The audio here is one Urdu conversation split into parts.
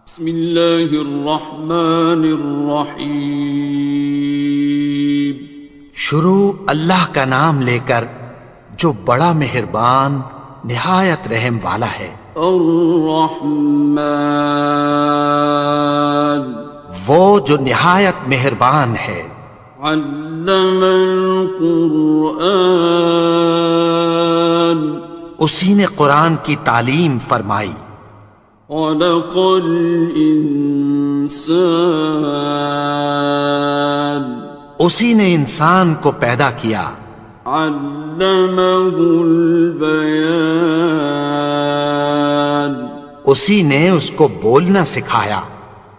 بسم اللہ الرحمن الرحیم۔ شروع اللہ کا نام لے کر جو بڑا مہربان نہایت رحم والا ہے۔ الرحمن، وہ جو نہایت مہربان ہے۔ علم القرآن، اسی نے قرآن کی تعلیم فرمائی۔ خلق الانسان، اسی نے انسان کو پیدا کیا۔ علمہ البیان، اسی نے اس کو بولنا سکھایا۔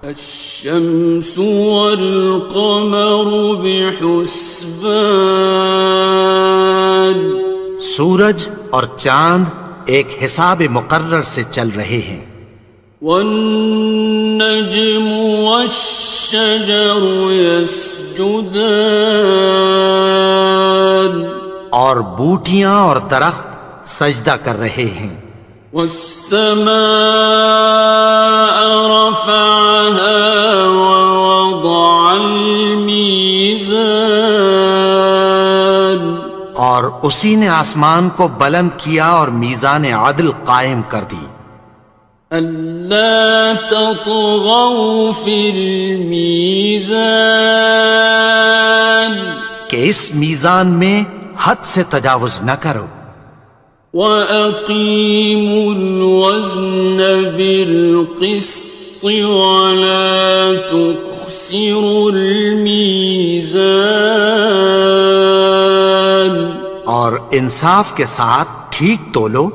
الشمس والقمر بحسبان، سورج اور چاند ایک حساب مقرر سے چل رہے ہیں۔ والنجم والشجر يسجدان، اور بوٹیاں اور درخت سجدہ کر رہے ہیں۔ والسماء رفعها ووضع الميزان، اور اسی نے آسمان کو بلند کیا اور میزان عدل قائم کر دی۔ ألا تطغوا في الميزان، کہ اس میزان میں حد سے تجاوز نہ کرو۔ وَأَقِيمُوا الْوَزْنَ بِالْقِسْطِ وَلَا تُخْسِرُوا الْمِيزَانَ، اور انصاف کے ساتھ ٹھیک تولو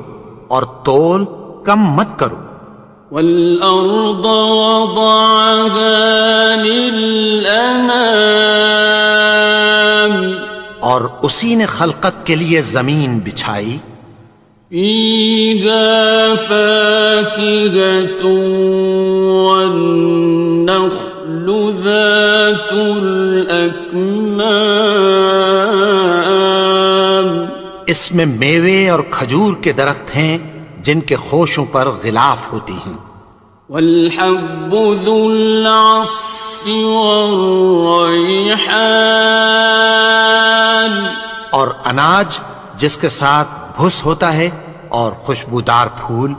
اور تول کم مت کرو۔ وَالْأَرْضَ وَضَعَهَا لِلْأَنَامِ، اور اسی نے خلقت کے لیے زمین بچھائی۔ فِيهَا فَاكِهَةٌ وَالنَّخْلُ ذَاتُ الْأَكْمَامِ، اس میں میوے اور کھجور کے درخت ہیں جن کے خوشوں پر غلاف ہوتی ہیں۔ وَالْحَبُّ ذُو الْعَصْفِ وَالرَّيْحَانِ، اور اناج جس کے ساتھ بھس ہوتا ہے اور خوشبودار پھول۔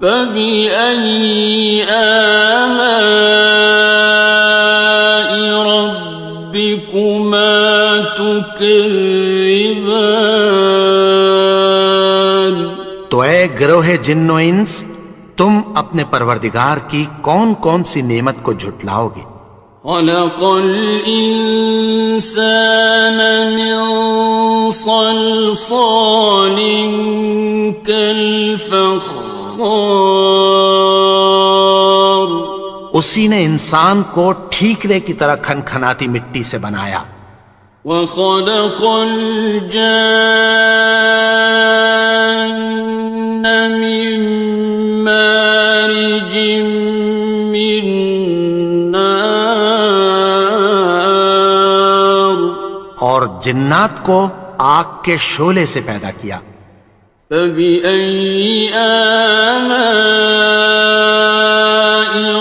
فَبِأَيِّ آلَاءِ رَبِّكُمَا تُكَذِّبَانِ، تو اے گروہ جن و انس، تم اپنے پروردگار کی کون کون سی نعمت کو جھٹلاؤ گے؟ خَلَقَ الْإِنسَانَ مِنْ صَلْصَالٍ كَالْفَخَّارِ، اسی نے انسان کو ٹھیکرے کی طرح کھنکھناتی مٹی سے بنایا۔ وَخَلَقَ الْجَانَّ مِن مَّارِجٍ مِّن نَّارٍ، اور جنات کو آگ کے شعلے سے پیدا کیا۔ فَبِأَيِّ آلَاءِ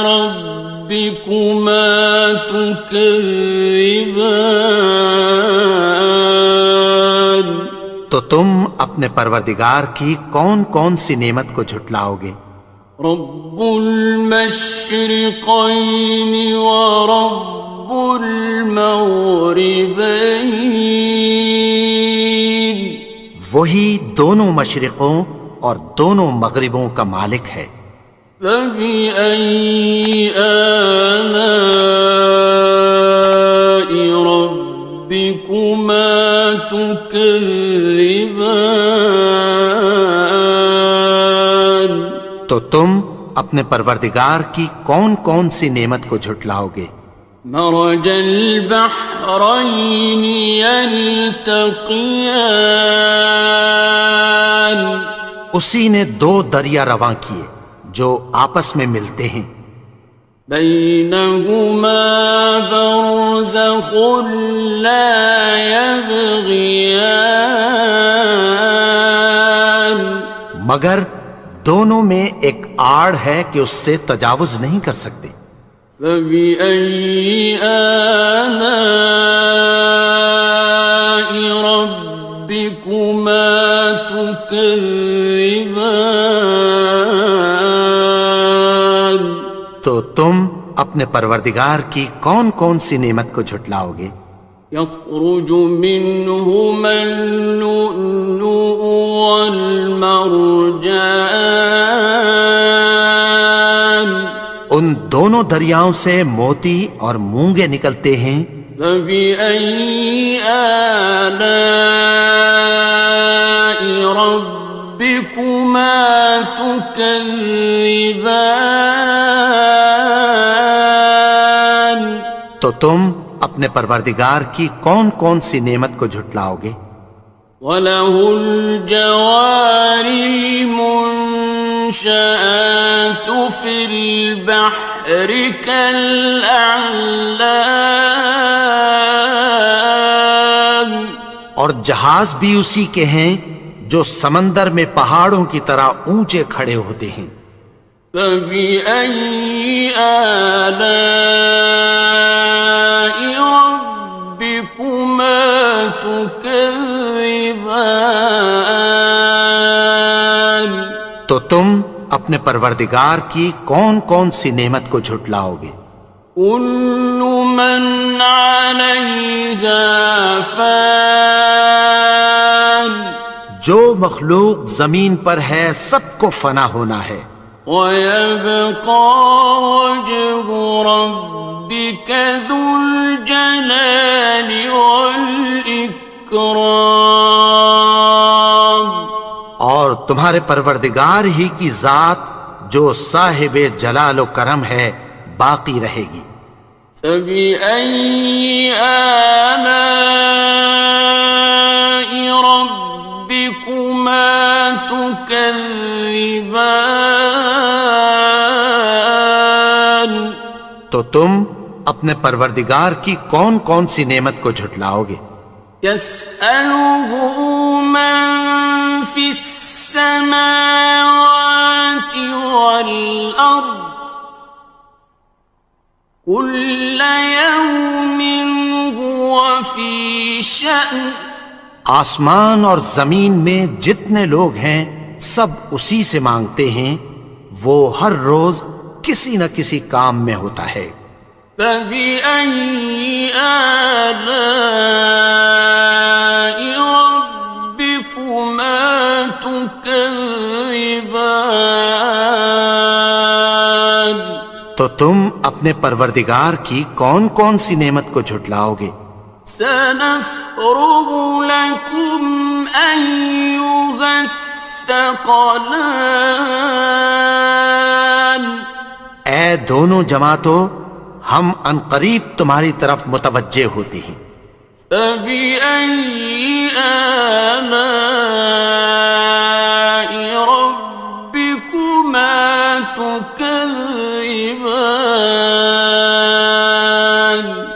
رَبِّكُمَا تُكَذِّبَانِ، تو تم اپنے پروردگار کی کون کون سی نعمت کو جھٹلاؤ گے؟ رب المشرقین ورب المغربین، وہی دونوں مشرقوں اور دونوں مغربوں کا مالک ہے۔ فَبِأَيِّ آلَاءِ رَبِّكُمَا تُكَذِّبَانِ، تو تم اپنے پروردگار کی کون کون سی نعمت کو جھٹلاؤ گے؟ مرج البحرین یلتقیان، اسی نے دو دریا رواں کیے جو آپس میں ملتے ہیں۔ بینہما برزخ لا یبغیان، مگر دونوں میں ایک آڑ ہے کہ اس سے تجاوز نہیں کر سکتے۔ فبأي آلاء ربكما تكذبان؟ تو تم اپنے پروردگار کی کون کون سی نعمت کو جھٹلاؤ گے؟ يخرج منهما اللؤلؤ والمرجان، ان دونوں دریاؤں سے موتی اور مونگے نکلتے ہیں۔ فبأي آلاء ربكما تكذبان؟ تو تم اپنے پروردگار کی کون کون سی نعمت کو جھٹلاؤ گے؟ وَلَهُ الْجَوَارِ الْمُنشَآتُ فِي الْبَحْرِ كَالْأَعْلَامِ، اور جہاز بھی اسی کے ہیں جو سمندر میں پہاڑوں کی طرح اونچے کھڑے ہوتے ہیں۔ فَبِأَيِّ آلَاءِ رَبِّكُمَا تُكَذِّبَانِ؟ تو تم اپنے پروردگار کی کون کون سی نعمت کو جھٹلاؤ گے؟ كُلُّ مَنْ عَلَيْهَا فَانٍ، جو مخلوق زمین پر ہے سب کو فنا ہونا ہے۔ وَيَبْقَى وَجْهُ رَبِّكَ ذُو الْجَلَالِ وَالْإِكْرَامِ، اور تمہارے پروردگار ہی کی ذات جو صاحب جلال و کرم ہے باقی رہے گی۔ فَبِأَيِّ آلَاءِ رَبِّكُمَا تُكَذِّبَانِ؟ تو تم اپنے پروردگار کی کون کون سی نعمت کو جھٹلاؤ گے؟ يَسْأَلُهُ مَن فِي السَّمَاوَاتِ وَالْأَرْضِ كُلَّ يَوْمٍ هُوَ فِي شَأْنٍ، آسمان اور زمین میں جتنے لوگ ہیں سب اسی سے مانگتے ہیں، وہ ہر روز کسی نہ کسی کام میں ہوتا ہے۔ فَبِأَيِّ آلَاءِ رَبِّكُمَا تُكَذِّبَانِ؟ تو تم اپنے پروردگار کی کون کون سی نعمت کو جھٹلاؤ گے؟ سَنَفْرُغُ لَكُمْ أَيُّهَ الثَّقَلَانِ، اے دونوں جماعتوں، ہم عنقریب تمہاری طرف متوجہ ہوتے ہیں۔ فَبِأَيِّ آلَاءِ رَبِّكُمَا تُكَذِّبَانِ؟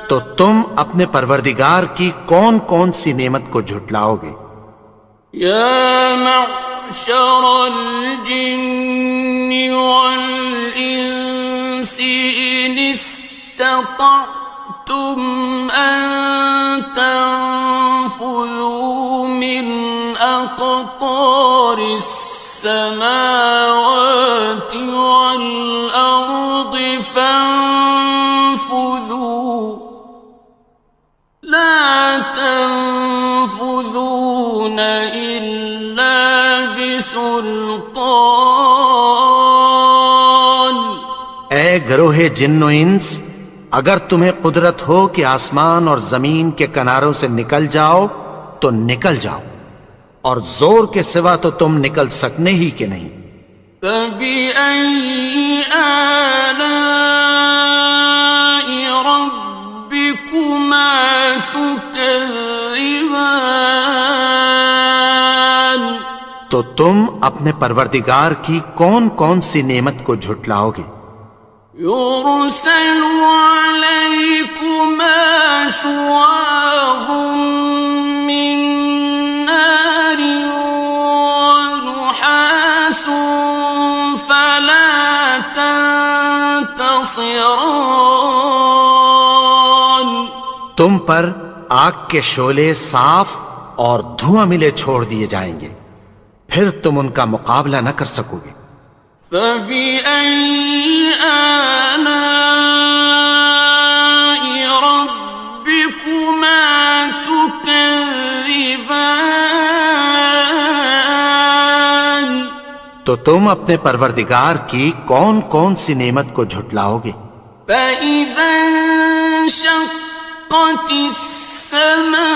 تو تم اپنے پروردگار کی کون کون سی نعمت کو جھٹلاؤ گے؟ يَا مَعْشَرَ الْجِنِّ وَالْإِنسِ إِنِ اسْتَطَعْتُمْ أَن تَنفُذُوا مِنْ أَقْطَارِ السَّمَاوَاتِ وَالْأَرْضِ فَانفُذُوا لَا تَنفُذُونَ إِلَّا بِسُلْطَانٍ۔ اے گروہ جن و انس، اگر تمہیں قدرت ہو کہ آسمان اور زمین کے کناروں سے نکل جاؤ تو نکل جاؤ، اور زور کے سوا تو تم نکل سکنے ہی کہ نہیں۔ فَبِأَيِّ آلَاءِ رَبِّكُمَا تُكَذِّبَانِ؟ تو تم اپنے پروردگار کی کون کون سی نعمت کو جھٹلاؤ گے؟ يُرْسَلُ عَلَيْكُمَا شُوَاظٌ مِّن نَّارٍ وَنُحَاسٌ فَلَا خاصران تم پر آگ کے شعلے صاف اور دھواں ملے چھوڑ دیے جائیں گے، پھر تم ان کا مقابلہ نہ کر سکو گے۔ فبأي آلاء ربكما تكذبان تو تم اپنے پروردگار کی کون کون سی نعمت کو جھٹلاؤ گے؟ فإذا انشقت السماء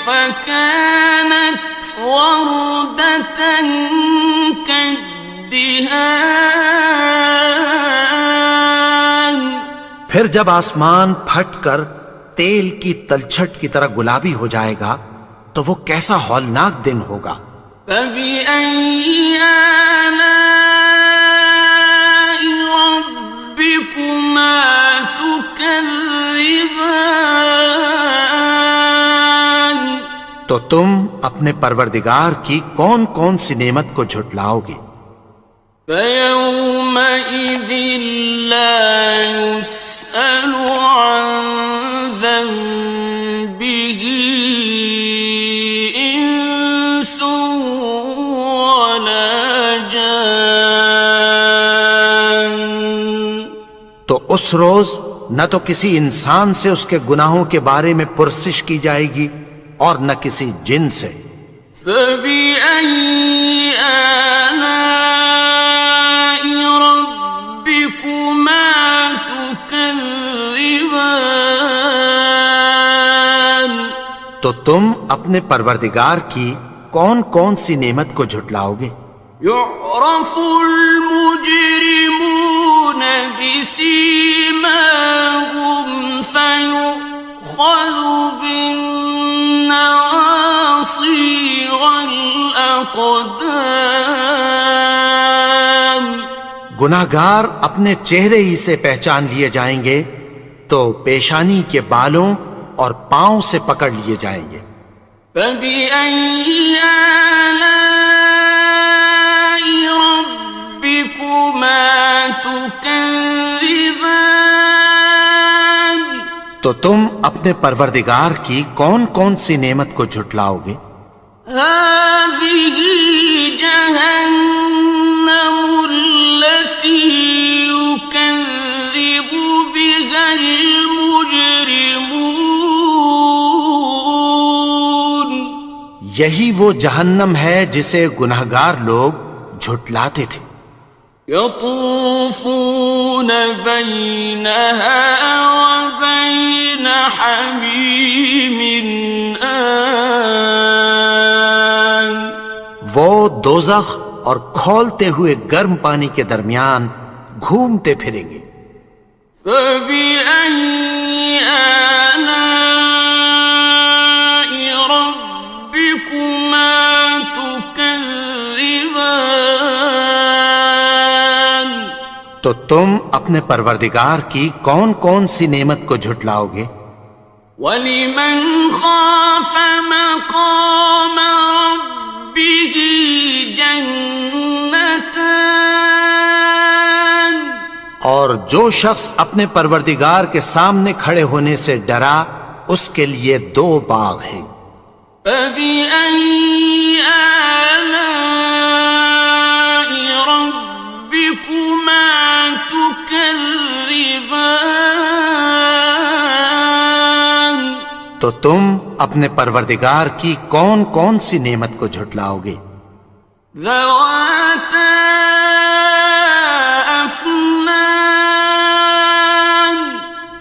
فكانت وردة كالدهان پھر جب آسمان پھٹ کر تیل کی تلچھٹ کی طرح گلابی ہو جائے گا تو وہ کیسا ہولناک دن ہوگا۔ فبأي آلاء ربكما تكذبان تو تم اپنے پروردگار کی کون کون سی نعمت کو جھٹلاؤ گے؟ فيومئذ لا يسأل عن ذنبه إنس ولا جان تو اس روز نہ تو کسی انسان سے اس کے گناہوں کے بارے میں پرسش کی جائے گی اور نہ کسی جن سے۔ فبأي آلاء ربكما تكذبان تو تم اپنے پروردگار کی کون کون سی نعمت کو جھٹلاؤ گے؟ يعرف المجرمون بسيماهم فيؤخذ بالنواصي والأقدام گناہگار اپنے چہرے ہی سے پہچان لیے جائیں گے تو پیشانی کے بالوں اور پاؤں سے پکڑ لیے جائیں گے۔ فبأي آلاء ربكما تكذبان تو تم اپنے پروردگار کی کون کون سی نعمت کو جھٹلاؤ گے؟ هذه جهنم التي يكذب بها المجرمون یہی وہ جہنم ہے جسے گناہگار لوگ جھٹلاتے تھے۔ يطوفون بينها وبين حميم آن وہ دوزخ اور کھولتے ہوئے گرم پانی کے درمیان گھومتے پھریں گے۔ فبأي آلاء ربكما تكذبان تو تم اپنے پروردگار کی کون کون سی نعمت کو جھٹلاؤ گے؟ وَلِمَنْ خَافَ مَقَامَ رَبِّهِ جَنَّتَانِ اور جو شخص اپنے پروردگار کے سامنے کھڑے ہونے سے ڈرا اس کے لیے دو باغ ہیں۔ فَبِأَيِّ آلَاءِ رَبِّكُمَا تُكَذِّبَانِ تو تم اپنے پروردگار کی کون کون سی نعمت کو جھٹلاؤ گے؟ ذَوَاتَا أَفْنَانٍ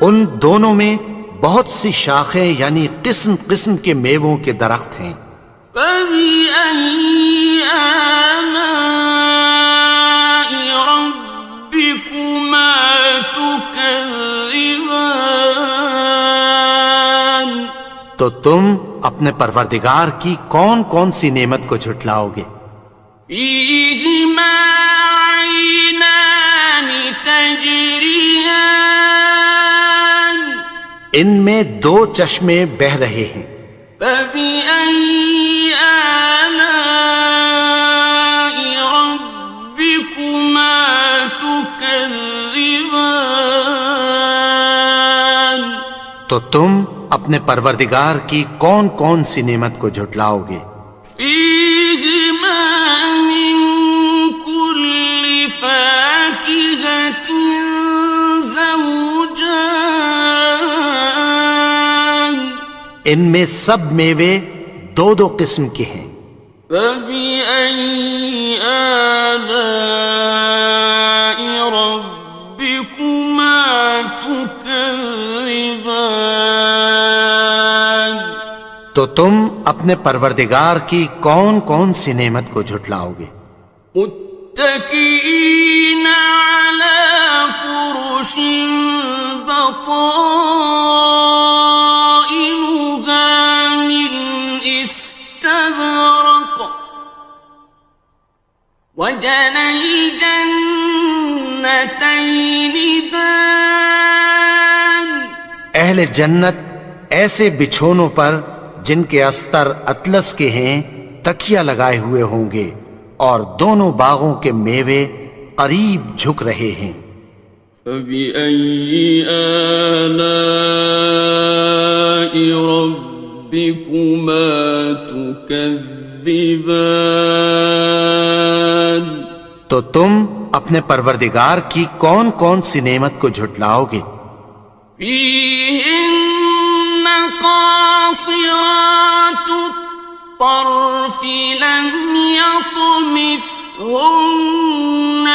ان دونوں میں بہت سی شاخیں یعنی قسم قسم کے میووں کے درخت ہیں۔ فَبِأَيِّ آلَاءِ رَبِّكُمَا تُكَذِّبَانِ تو تم اپنے پروردگار کی کون کون سی نعمت کو جھٹلاؤ گے؟ فِيهِمَا عَيْنَانِ تَجْرِيَانِ ان میں دو چشمے بہہ رہے ہیں۔ فَبِأَيِّ آلَاءِ رَبِّكُمَا تُكَذِّبَانِ تو تم اپنے پروردگار کی کون کون سی نعمت کو جھٹلاؤ گے؟ فيهما من كل فاكهة زوجان ان میں سب میوے دو دو قسم کے ہیں۔ فبأي آلاء ربكما تكذبان تو تم اپنے پروردگار کی کون کون سی نعمت کو جھٹلاؤ گے؟ متكئين على فرش بطائنها من استبرق وجنى الجنتين دان اہل جنت ایسے بچھونوں پر جن کے استر اطلس کے ہیں تکیہ لگائے ہوئے ہوں گے، اور دونوں باغوں کے میوے قریب جھک رہے ہیں۔ فبأي آلاء ربكما تكذبان تو تم اپنے پروردگار کی کون کون سی نعمت کو جھٹلاؤ گے؟ فيهن قاصرات الطرف لم يطمثهن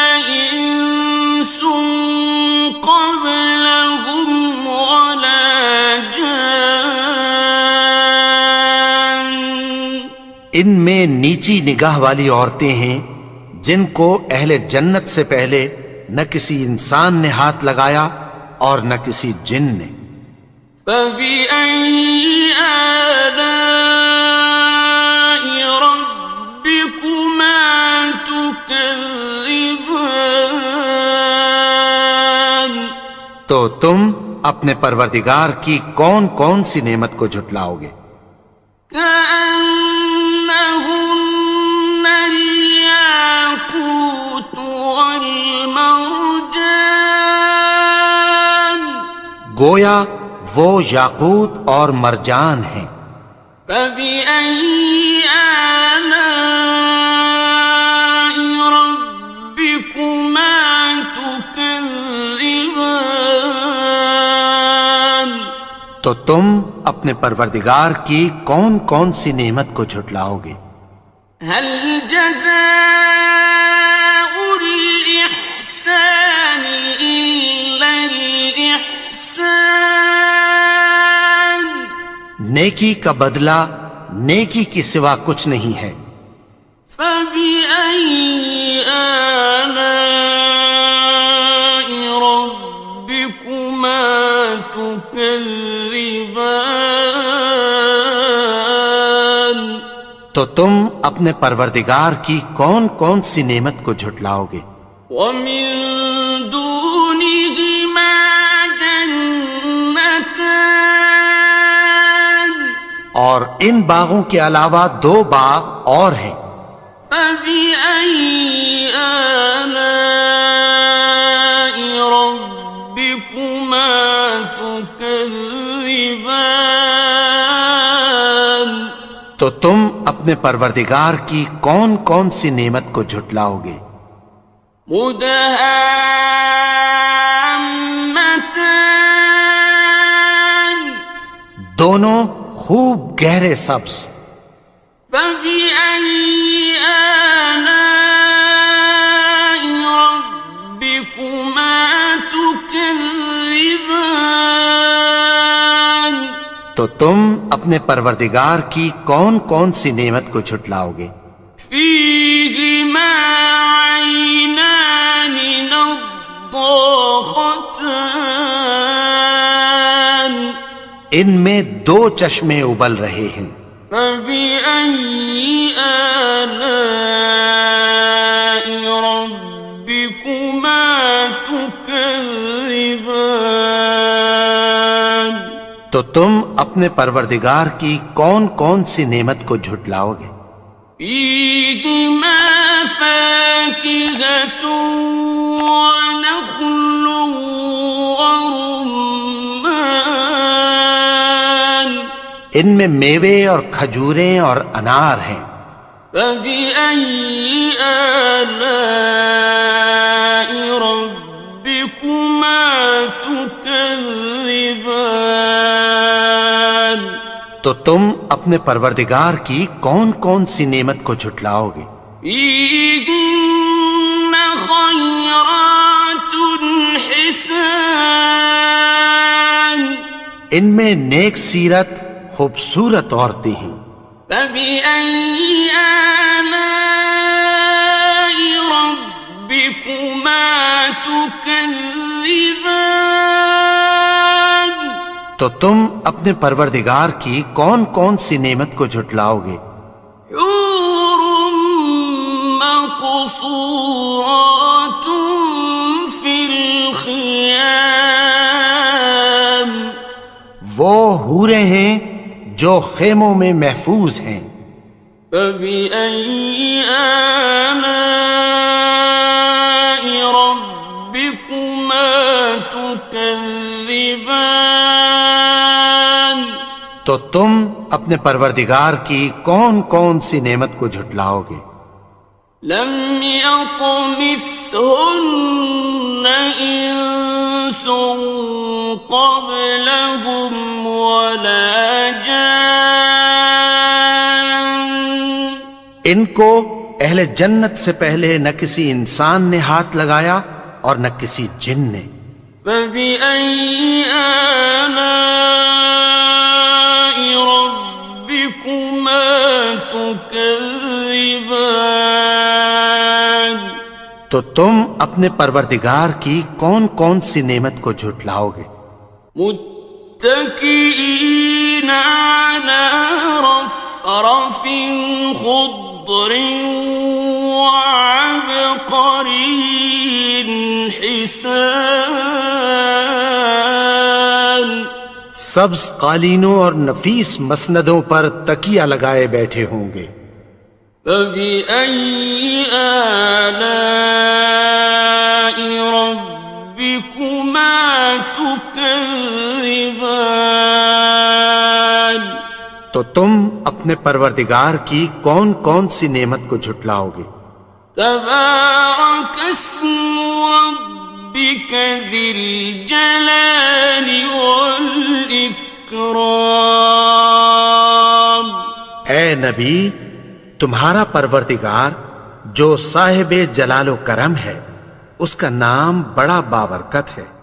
إنس قبلهم ولا جان ان میں نیچی نگاہ والی عورتیں ہیں جن کو اہل جنت سے پہلے نہ کسی انسان نے ہاتھ لگایا اور نہ کسی جن نے۔ فبأي آلاء ربكما تكذبان تو تم اپنے پروردگار کی کون کون سی نعمت کو جھٹلاؤ گے؟ كأنهن الياقوت والمرجان گویا وہ یاقوت اور مرجان ہیں۔ فبأي آلاء ربكما تكذبان تو تم اپنے پروردگار کی کون کون سی نعمت کو جھٹلاؤ گے؟ هل جزاء الإحسان إلا الإحسان نیکی کا بدلہ نیکی کی سوا کچھ نہیں ہے۔ فبأي آلاء ربكما تكذبان تو تم اپنے پروردگار کی کون کون سی نعمت کو جھٹلاؤ گے؟ ومن دونهما جنتان اور ان باغوں کے علاوہ دو باغ اور ہیں۔ فبأي آلاء ربكما تكذبان تو تم اپنے پروردگار کی کون کون سی نعمت کو جھٹلاؤ گے؟ مدهامتان دونوں خوب گہرے سبز۔ فبأي آلاء ربكما تكذبان تو تم اپنے پروردگار کی کون کون سی نعمت کو جھٹلاؤ گے؟ فيهما عينان نضاختان ان میں دو چشمے ابل رہے ہیں۔ فبأي آلاء ربكما تكذبان تو تم اپنے پروردگار کی کون کون سی نعمت کو جھٹلاؤ گے؟ فيهما فاكهة ونخل ورمان ان میں میوے اور کھجوریں اور انار ہیں۔ فبأي آلاء ربكما تكذبان؟ تو تم اپنے پروردگار کی کون کون سی نعمت کو جھٹلاؤ گے؟ فيهن خيرات حسان، ان میں نیک سیرت خوبصورت عورتیں ہیں۔ فبأي آلاء ربكما تكذبان؟ تو تم اپنے پروردگار کی کون کون سی نعمت کو جھٹلاؤ گے؟ حور مقصورات في الخيام، وہ حوریں ہیں جو خیموں میں محفوظ ہیں۔ فبأي آلاء ربكما تكذبان؟ تو تم اپنے پروردگار کی کون کون سی نعمت کو جھٹلاؤ گے؟ لم يطمثهن إنس قبلهم ولا جان، ان کو اہل جنت سے پہلے نہ کسی انسان نے ہاتھ لگایا اور نہ کسی جن نے۔ فبأي آلاء ربكما تكذبان؟ تو تم اپنے پروردگار کی کون کون سی نعمت کو جھٹلاؤ گے؟ متكئين على رفرف خضر وعبقري حسان، سبز قالینوں اور نفیس مسندوں پر تکیہ لگائے بیٹھے ہوں گے۔ فبأي آلاء ربكما تكذبان؟ تو تم اپنے پروردگار کی کون کون سی نعمت کو جھٹلاؤ گے؟ تبارك اسم ربك ذي الجلال والإكرام۔ اے نبی، تمہارا پروردگار جو صاحب جلال و کرم ہے، اس کا نام بڑا بابرکت ہے۔